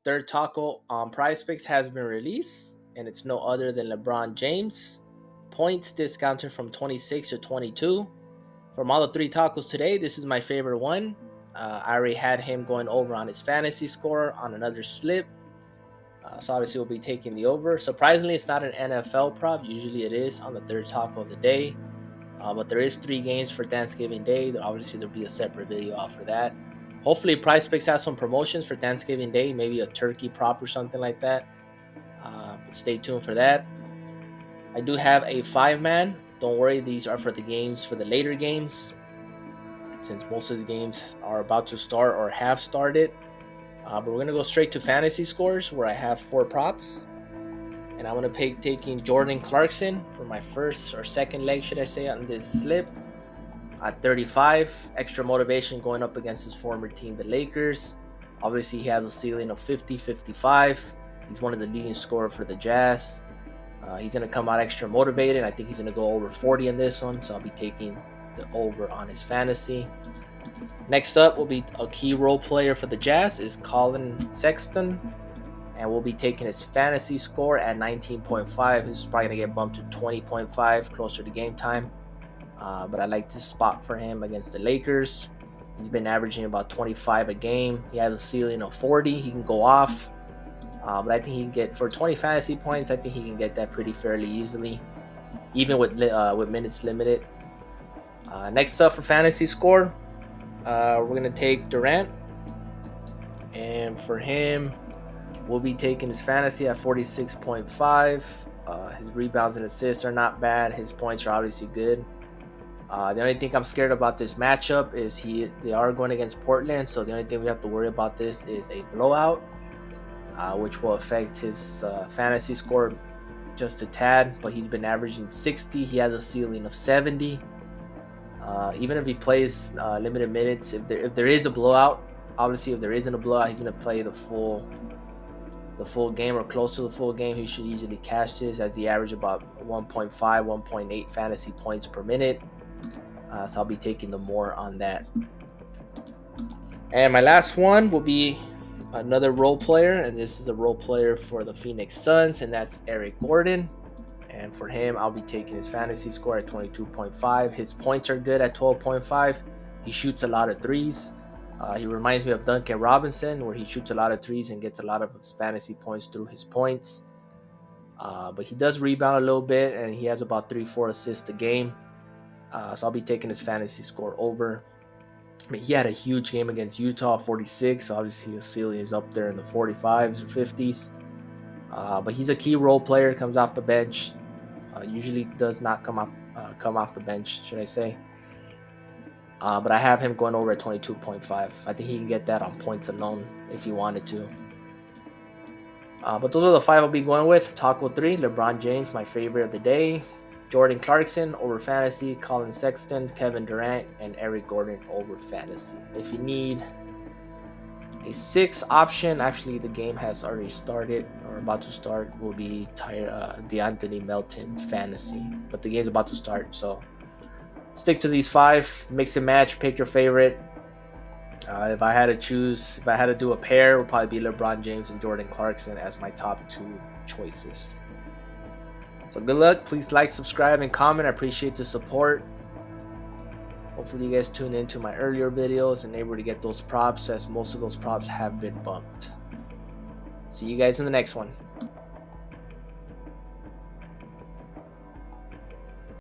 third taco on Prize Picks has been released, and it's no other than LeBron James. Points discounted from 26 to 22. From all the three tacos today, this is my favorite one. I already had him going over on his fantasy score on another slip. So obviously we'll be taking the over. Surprisingly, it's not an NFL prop. Usually it is on the third taco of the day. But there is 3 games for Thanksgiving Day. Obviously there'll be a separate video out for that. Hopefully Price Picks has some promotions for Thanksgiving Day, maybe a turkey prop or something like that. But stay tuned for that. I do have a 5-man. Don't worry, these are for the games, for the later games, since most of the games are about to start or have started. But we're going to go straight to fantasy scores, where I have 4 props. And I'm going to be taking Jordan Clarkson for my first or second leg, should I say, on this slip. At 35, extra motivation going up against his former team, the Lakers. Obviously, he has a ceiling of 50, 55. He's one of the leading scorers for the Jazz. He's going to come out extra motivated. I think he's going to go over 40 in this one, so I'll be taking the over on his fantasy. Next up will be a key role player for the Jazz is Colin Sexton, and we'll be taking his fantasy score at 19.5. This is probably going to get bumped to 20.5 closer to game time. But I like this spot for him against the Lakers. He's been averaging about 25 a game. He has a ceiling of 40. He can go off. But I think he can get, for 20 fantasy points, I think he can get that pretty fairly easily, even with minutes limited. Next up for fantasy score, we're going to take Durant. And for him, we'll be taking his fantasy at 46.5. His rebounds and assists are not bad. His points are obviously good. The only thing I'm scared about this matchup is they are going against Portland, so the only thing we have to worry about this is a blowout, which will affect his fantasy score just a tad. But he's been averaging 60. He has a ceiling of 70. Even if he plays limited minutes, if there is a blowout, obviously if there isn't a blowout, he's going to play the full game or close to the full game. He should easily cash this, as he averaged about 1.5, 1.8 fantasy points per minute. So I'll be taking the more on that. And my last one will be another role player, and this is a role player for the Phoenix Suns, and that's Eric Gordon. And for him, I'll be taking his fantasy score at 22.5. His points are good at 12.5. He shoots a lot of threes. He reminds me of Duncan Robinson, where he shoots a lot of threes and gets a lot of his fantasy points through his points. But he does rebound a little bit, and he has about 3-4 assists a game. So I'll be taking his fantasy score over. I mean, he had a huge game against Utah, 46. So obviously his ceiling is up there in the 45s or 50s. But he's a key role player, comes off the bench. Usually does not come off the bench, should I say. But I have him going over at 22.5. I think he can get that on points alone if he wanted to. But those are the 5 I'll be going with. Taco 3, LeBron James, my favorite of the day. Jordan Clarkson over fantasy, Colin Sexton, Kevin Durant, and Eric Gordon over fantasy. If you need a 6 option, actually the game has already started or about to start, will be DeAnthony Melton fantasy. But the game's about to start, so stick to these 5, mix and match, pick your favorite. If I had to do a pair, it would probably be LeBron James and Jordan Clarkson as my top 2 choices. So good luck. Please like, subscribe, and comment. I appreciate the support. Hopefully you guys tune into my earlier videos and able to get those props, as most of those props have been bumped. See you guys in the next one.